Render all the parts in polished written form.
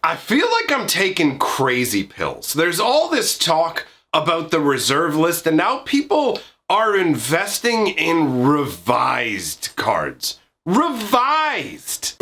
I feel like I'm taking crazy pills. There's all this talk about the reserve list, and now people are investing in revised cards. Revised!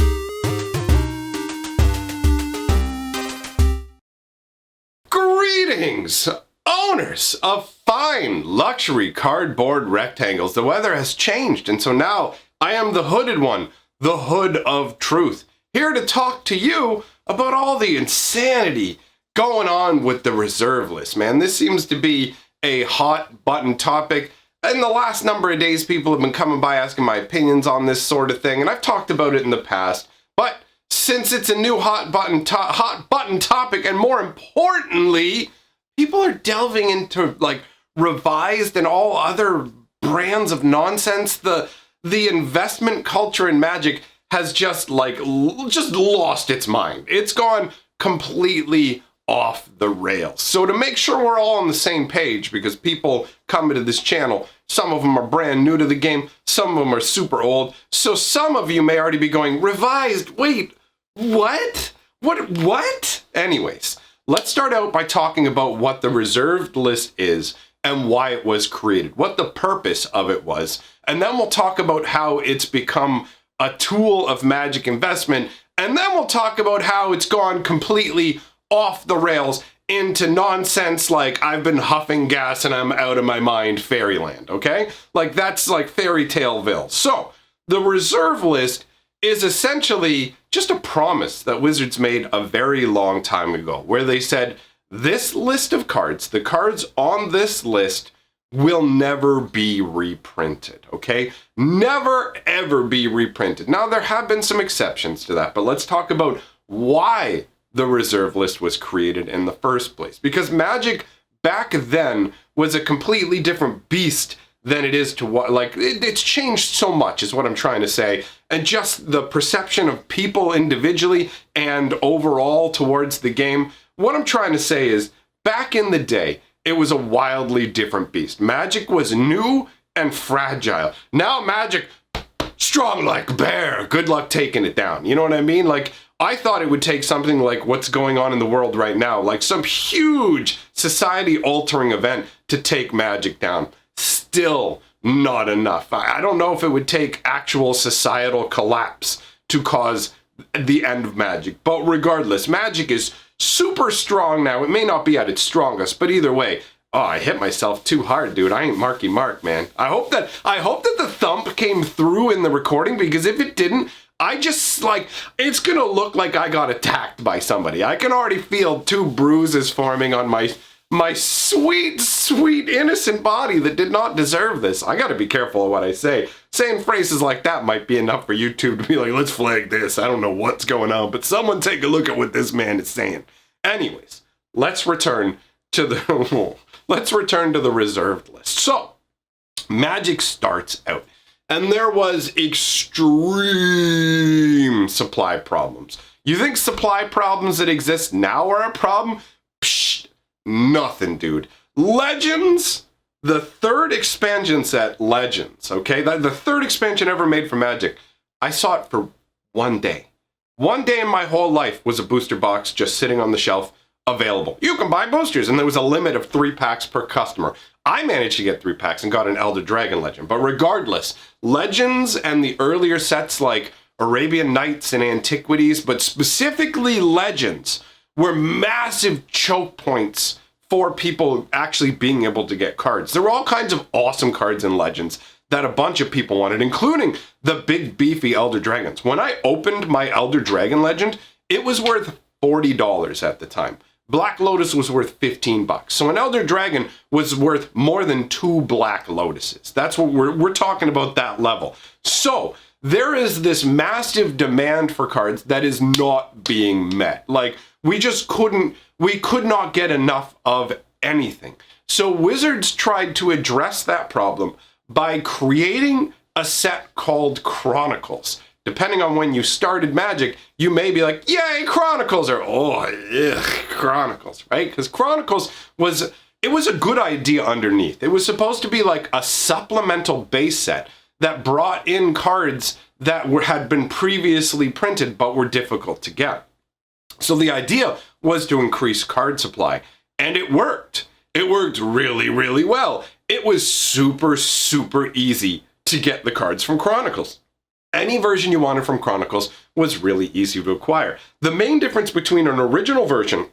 Greetings, owners of fine luxury cardboard rectangles. The weather has changed, and so now I am the hooded one, the hood of truth, here to talk to you about all the insanity going on with the reserve list, man. This seems to be a hot button topic. In the last number of days, people have been coming by asking my opinions on this sort of thing, and I've talked about it in the past. But since it's a new hot button topic, and more importantly, people are delving into like revised and all other brands of nonsense. The investment culture in Magic has just lost its mind. It's gone completely off the rails. So to make sure we're all on the same page, because people come into this channel, some of them are brand new to the game, some of them are super old. So some of you may already be going, revised, wait, what? What? Anyways, let's start out by talking about what the reserved list is and why it was created, what the purpose of it was. And then we'll talk about how it's become a tool of Magic investment, and then we'll talk about how it's gone completely off the rails into nonsense like I've been huffing gas and I'm out of my mind fairyland, okay? Like that's like fairy taleville. So the reserve list is essentially just a promise that Wizards made a very long time ago, where they said this list of cards, the cards on this list, will never be reprinted, okay? Never, ever be reprinted. Now, there have been some exceptions to that, but let's talk about why the reserve list was created in the first place. Because Magic back then was a completely different beast than it is to what, like, it's changed so much is what I'm trying to say. And just the perception of people individually and overall towards the game. What I'm trying to say is, back in the day, it was a wildly different beast. Magic was new and fragile. Now Magic, strong like a bear. Good luck taking it down. You know what I mean? Like, I thought it would take something like what's going on in the world right now, like some huge society-altering event to take Magic down. Still not enough. I don't know if it would take actual societal collapse to cause the end of Magic. But regardless, Magic is super strong now. It may not be at its strongest, but either way, oh, I hit myself too hard, dude. I ain't Marky Mark, man. I hope that the thump came through in the recording, because if it didn't, I just, like, it's gonna look like I got attacked by somebody. I can already feel 2 bruises forming on my sweet, sweet, innocent body that did not deserve this. I gotta be careful of what I say. Saying phrases like that might be enough for YouTube to be like, let's flag this. I don't know what's going on, but someone take a look at what this man is saying. Anyways, let's return to the reserved list. So, Magic starts out, and there was extreme supply problems. You think supply problems that exist now are a problem? Psh, nothing, dude. Legends, the 3rd expansion set, Legends, okay? The 3rd expansion ever made for Magic. I saw it for one day. One day in my whole life was a booster box just sitting on the shelf, available. You can buy boosters, and there was a limit of 3 packs per customer. I managed to get 3 packs and got an Elder Dragon Legend. But regardless, Legends and the earlier sets like Arabian Nights and Antiquities, but specifically Legends, were massive choke points for people actually being able to get cards. There were all kinds of awesome cards in Legends that a bunch of people wanted, including the big beefy Elder Dragons. When I opened my Elder Dragon Legend, it was worth $40 at the time. Black Lotus was worth 15 bucks. So an Elder Dragon was worth more than 2 Black Lotuses. That's what we're talking about, that level. So there is this massive demand for cards that is not being met. Like, we could not get enough of anything. So Wizards tried to address that problem by creating a set called Chronicles. Depending on when you started Magic, you may be like, yay, Chronicles, or Chronicles, right? Because Chronicles was a good idea underneath. It was supposed to be like a supplemental base set that brought in cards that had been previously printed but were difficult to get. So the idea was to increase card supply, and it worked. It worked really, really well. It was super, super easy to get the cards from Chronicles. Any version you wanted from Chronicles was really easy to acquire. The main difference between an original version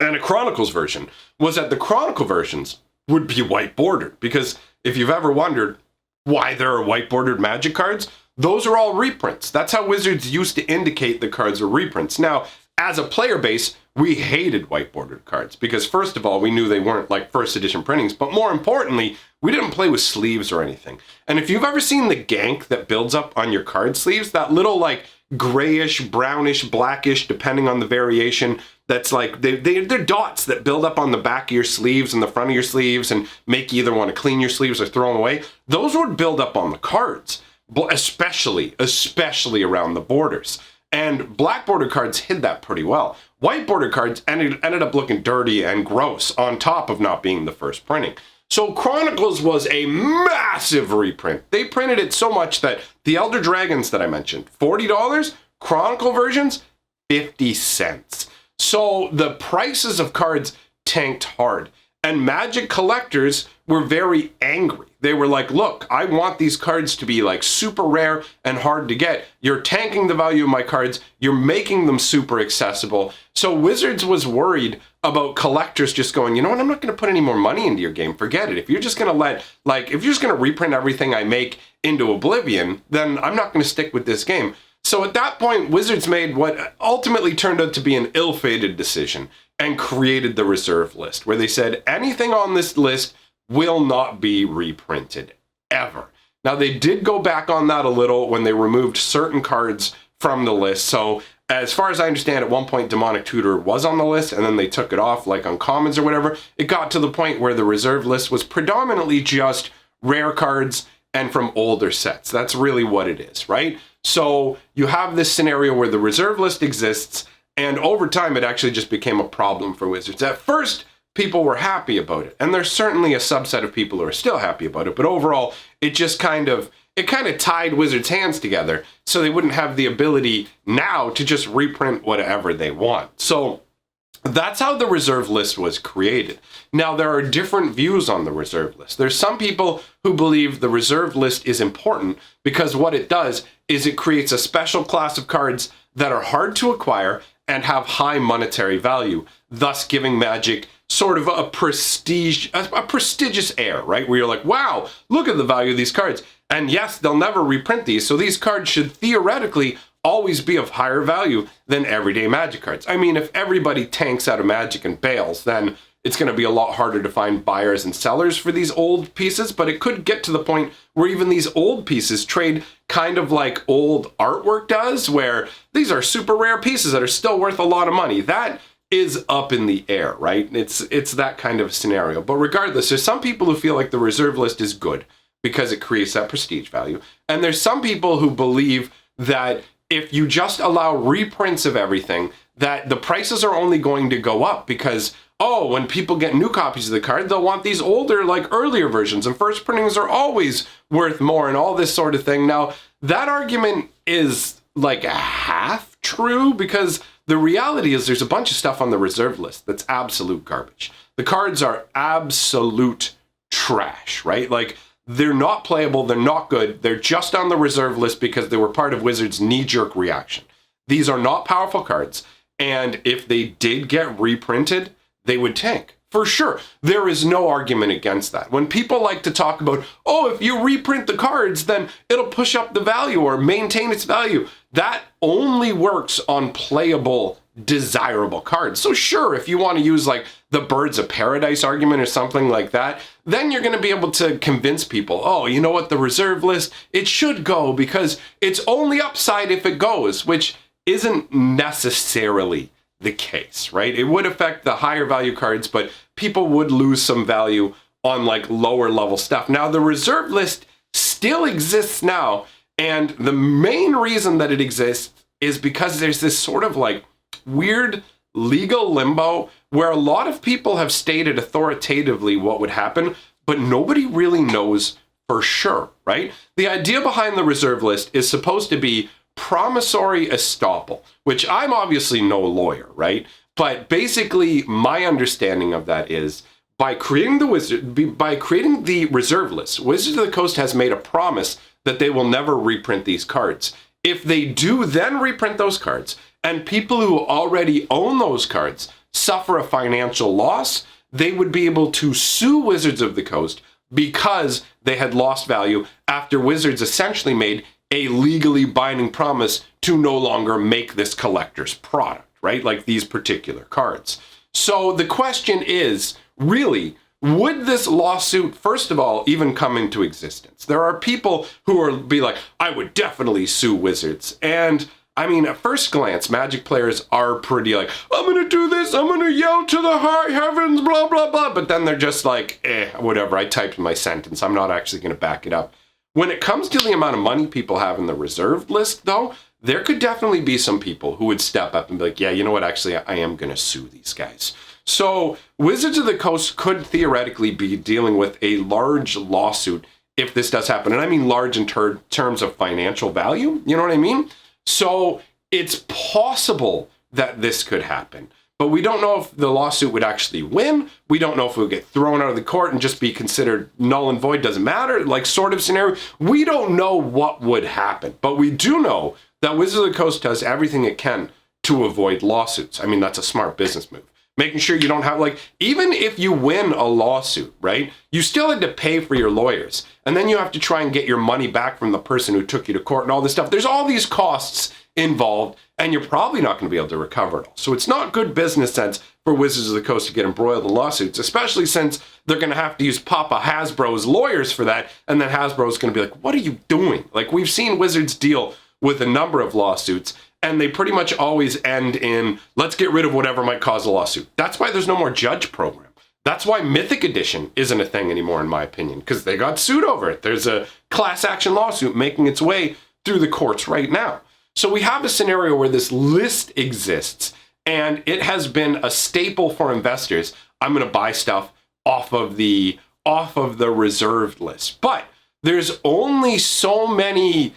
and a Chronicles version was that the Chronicle versions would be white bordered, because if you've ever wondered why there are white bordered Magic cards, those are all reprints. That's how Wizards used to indicate the cards are reprints. Now, as a player base, we hated white bordered cards because, first of all, we knew they weren't like first edition printings, but more importantly, we didn't play with sleeves or anything. And if you've ever seen the gank that builds up on your card sleeves, that little like grayish, brownish, blackish, depending on the variation, that's like, they're dots that build up on the back of your sleeves and the front of your sleeves and make you either want to clean your sleeves or throw them away. Those would build up on the cards, especially around the borders. And black border cards hid that pretty well. White border cards ended up looking dirty and gross on top of not being the first printing. So Chronicles was a massive reprint. They printed it so much that the Elder Dragons that I mentioned, $40, Chronicle versions, 50 cents. So the prices of cards tanked hard. And Magic collectors were very angry. They were like, look, I want these cards to be like super rare and hard to get. You're tanking the value of my cards. You're making them super accessible. So Wizards was worried about collectors just going, you know what, I'm not going to put any more money into your game. Forget it. If you're just going to if you're just going to reprint everything I make into oblivion, then I'm not going to stick with this game. So at that point, Wizards made what ultimately turned out to be an ill-fated decision and created the reserve list, where they said anything on this list will not be reprinted, ever. Now, they did go back on that a little when they removed certain cards from the list. So, as far as I understand, at one point, Demonic Tutor was on the list, and then they took it off, like on commons or whatever. It got to the point where the reserve list was predominantly just rare cards and from older sets. That's really what it is, right? So, you have this scenario where the reserve list exists, and over time, it actually just became a problem for Wizards. At first, people were happy about it, and there's certainly a subset of people who are still happy about it, but overall, it just kind of tied Wizards' hands together, so they wouldn't have the ability now to just reprint whatever they want. So that's how the reserve list was created. Now, there are different views on the reserve list. There's some people who believe the reserve list is important because what it does is it creates a special class of cards that are hard to acquire and have high monetary value, thus giving Magic sort of a prestigious air, right? Where you're like, wow, look at the value of these cards. And yes, they'll never reprint these, so these cards should theoretically always be of higher value than everyday Magic cards. I mean, if everybody tanks out of Magic and bails, then it's going to be a lot harder to find buyers and sellers for these old pieces, but it could get to the point where even these old pieces trade kind of like old artwork does, where these are super rare pieces that are still worth a lot of money. That is up in the air, right? It's that kind of scenario. But regardless, there's some people who feel like the reserve list is good because it creates that prestige value. And there's some people who believe that if you just allow reprints of everything, that the prices are only going to go up because, oh, when people get new copies of the card, they'll want these older, like earlier versions, and first printings are always worth more and all this sort of thing. Now, that argument is like half true because the reality is there's a bunch of stuff on the reserve list that's absolute garbage. The cards are absolute trash, right? Like, they're not playable, they're not good, they're just on the reserve list because they were part of Wizards' knee-jerk reaction. These are not powerful cards, and if they did get reprinted, they would tank. For sure. There is no argument against that. When people like to talk about, oh, if you reprint the cards, then it'll push up the value or maintain its value. That only works on playable, desirable cards. So sure, if you want to use like the Birds of Paradise argument or something like that, then you're going to be able to convince people, oh, you know what, the reserve list, it should go because it's only upside if it goes, which isn't necessarily the case, right? It would affect the higher value cards, but people would lose some value on like lower level stuff. Now, the reserve list still exists now, and the main reason that it exists is because there's this sort of like weird legal limbo where a lot of people have stated authoritatively what would happen, but nobody really knows for sure, right? The idea behind the reserve list is supposed to be promissory estoppel, which I'm obviously no lawyer, right? But basically, my understanding of that is by creating the reserve list, Wizards of the Coast has made a promise that they will never reprint these cards. If they do then reprint those cards, and people who already own those cards suffer a financial loss, they would be able to sue Wizards of the Coast because they had lost value after Wizards essentially made a legally binding promise to no longer make this collector's product, right? Like these particular cards. So the question is, really, would this lawsuit, first of all, even come into existence? There are people who are be like, I would definitely sue Wizards. And I mean, at first glance, Magic players are pretty like, I'm going to do this, I'm going to yell to the high heavens, blah, blah, blah. But then they're just like, whatever, I typed my sentence. I'm not actually going to back it up. When it comes to the amount of money people have in the reserved list, though, there could definitely be some people who would step up and be like, yeah, you know what, actually, I am going to sue these guys. So Wizards of the Coast could theoretically be dealing with a large lawsuit if this does happen. And I mean large in terms of financial value, you know what I mean? So it's possible that this could happen. But we don't know if the lawsuit would actually win. We don't know if it would get thrown out of the court and just be considered null and void, doesn't matter, like sort of scenario. We don't know what would happen. But we do know that Wizards of the Coast does everything it can to avoid lawsuits. I mean, that's a smart business move. Making sure you don't have, like, even if you win a lawsuit, right, you still had to pay for your lawyers. And then you have to try and get your money back from the person who took you to court and all this stuff. There's all these costs involved, and you're probably not going to be able to recover it all. So it's not good business sense for Wizards of the Coast to get embroiled in lawsuits, especially since they're going to have to use Papa Hasbro's lawyers for that. And then Hasbro's going to be like, what are you doing? Like, we've seen Wizards deal with a number of lawsuits, and they pretty much always end in, let's get rid of whatever might cause a lawsuit. That's why there's no more judge program. That's why Mythic Edition isn't a thing anymore, in my opinion, because they got sued over it. There's a class action lawsuit making its way through the courts right now. So we have a scenario where this list exists, and it has been a staple for investors. I'm going to buy stuff off of the reserved list. But there's only so many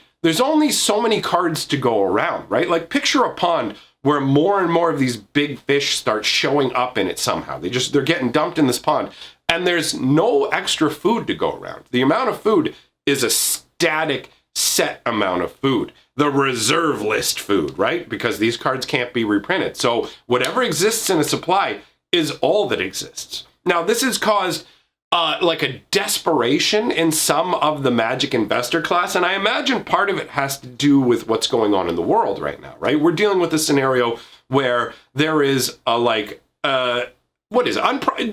cards to go around, right? Like, picture a pond where more and more of these big fish start showing up in it somehow. They're getting dumped in this pond, and there's no extra food to go around. The amount of food is a static, set amount of food. The reserve list food, right? Because these cards can't be reprinted. So whatever exists in a supply is all that exists. Now, this has caused like a desperation in some of the Magic investor class, and I imagine part of it has to do with what's going on in the world right now, right? We're dealing with a scenario where there is they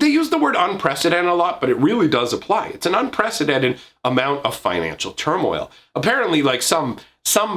use the word unprecedented a lot, but it really does apply. It's an unprecedented amount of financial turmoil. Apparently, like some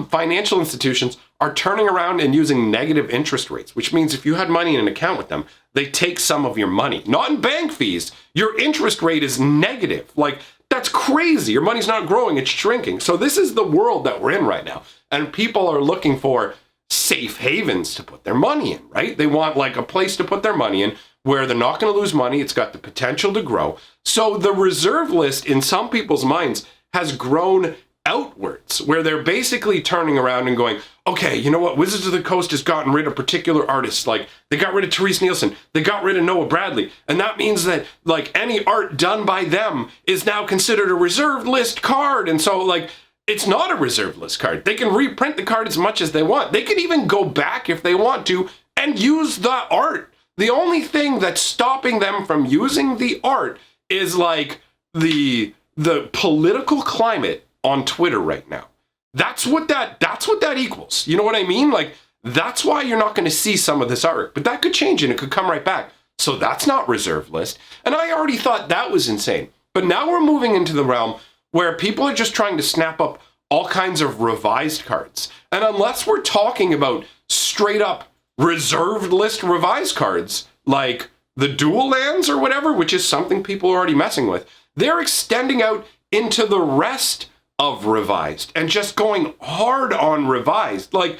financial institutions are turning around and using negative interest rates, which means if you had money in an account with them, they take some of your money. Not in bank fees. Your interest rate is negative. Like, that's crazy. Your money's not growing, it's shrinking. So this is the world that we're in right now. And people are looking for safe havens to put their money in, right? They want like a place to put their money in where they're not going to lose money. It's got the potential to grow. So the reserve list in some people's minds has grown outwards, where they're basically turning around and going, okay, you know what? Wizards of the Coast has gotten rid of particular artists. Like, they got rid of Therese Nielsen. They got rid of Noah Bradley. And that means that, like, any art done by them is now considered a reserved list card. And so, like, it's not a reserved list card. They can reprint the card as much as they want. They can even go back if they want to and use the art. The only thing that's stopping them from using the art is, like, the political climate on Twitter right now. That's what that equals. You know what I mean? Like, that's why you're not going to see some of this art. But that could change and it could come right back. So that's not reserved list. And I already thought that was insane. But now we're moving into the realm where people are just trying to snap up all kinds of revised cards. And unless we're talking about straight up reserved list revised cards, like the dual lands or whatever, which is something people are already messing with, they're extending out into the rest of revised and just going hard on revised. Like,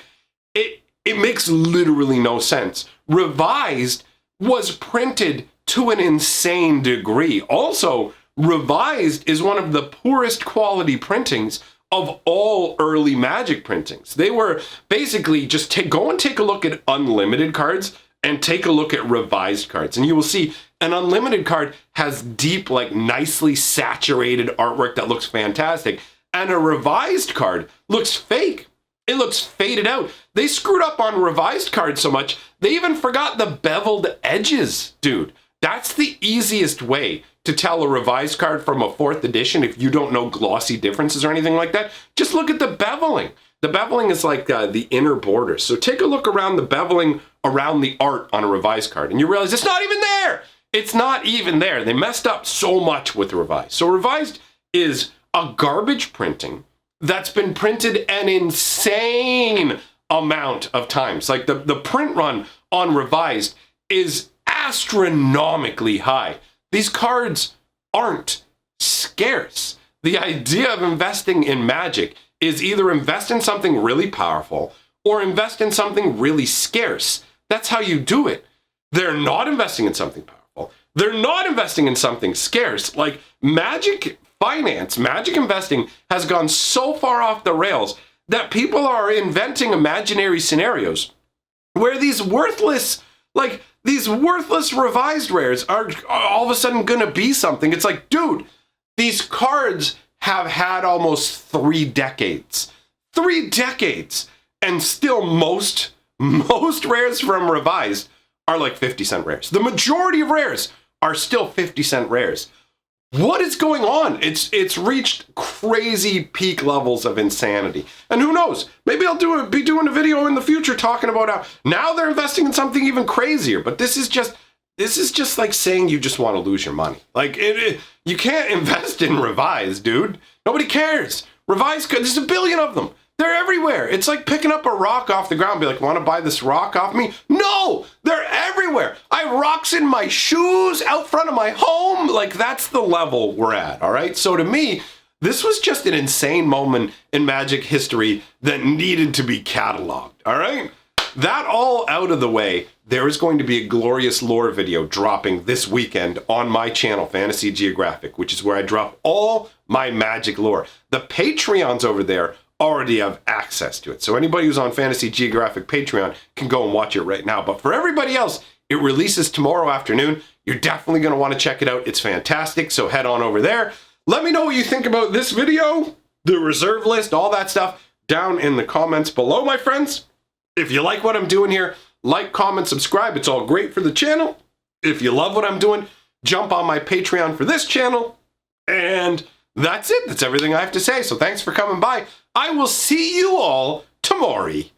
it makes literally no sense. Revised was printed to an insane degree. Also, revised is one of the poorest quality printings of all early Magic printings. They were basically just go and take a look at unlimited cards and take a look at revised cards. And you will see an unlimited card has deep, like nicely saturated artwork that looks fantastic. And a revised card looks fake. It looks faded out. They screwed up on revised cards so much, they even forgot the beveled edges, dude. That's the easiest way to tell a revised card from a 4th edition if you don't know glossy differences or anything like that. Just look at the beveling. The beveling is like the inner borders. So take a look around the beveling around the art on a revised card, and you realize it's not even there. It's not even there. They messed up so much with revised. So revised is a garbage printing that's been printed an insane amount of times. Like the print run on revised is astronomically high. These cards aren't scarce. The idea of investing in Magic is either invest in something really powerful or invest in something really scarce. That's how you do it. They're not investing in something powerful. They're not investing in something scarce. Like Magic finance, Magic investing has gone so far off the rails that people are inventing imaginary scenarios where these worthless revised rares are all of a sudden going to be something. It's like, dude, these cards have had almost 3 decades. 3 decades. And still most rares from revised are like 50-cent rares. The majority of rares are still 50-cent rares. What is going on? It's reached crazy peak levels of insanity. And who knows? Maybe I'll be doing a video in the future talking about how now they're investing in something even crazier. But this is just like saying you just want to lose your money. Like you can't invest in revised, dude. Nobody cares. Revised, there's a billion of them. They're everywhere. It's like picking up a rock off the ground and be like, want to buy this rock off me? No, they're everywhere. I have rocks in my shoes, out front of my home. Like, that's the level we're at, all right? So to me, this was just an insane moment in Magic history that needed to be cataloged, all right? That all out of the way, there is going to be a glorious lore video dropping this weekend on my channel, Fantasy Geographic, which is where I drop all my Magic lore. The Patreons over there already have access to it. So anybody who's on Fantasy Geographic Patreon can go and watch it right now. But for everybody else, it releases tomorrow afternoon. You're definitely going to want to check it out. It's fantastic. So head on over there. Let me know what you think about this video, the reserve list, all that stuff down in the comments below, my friends. If you like what I'm doing here, like, comment, subscribe. It's all great for the channel. If you love what I'm doing, jump on my Patreon for this channel. And that's it. That's everything I have to say. So thanks for coming by. I will see you all tomorrow.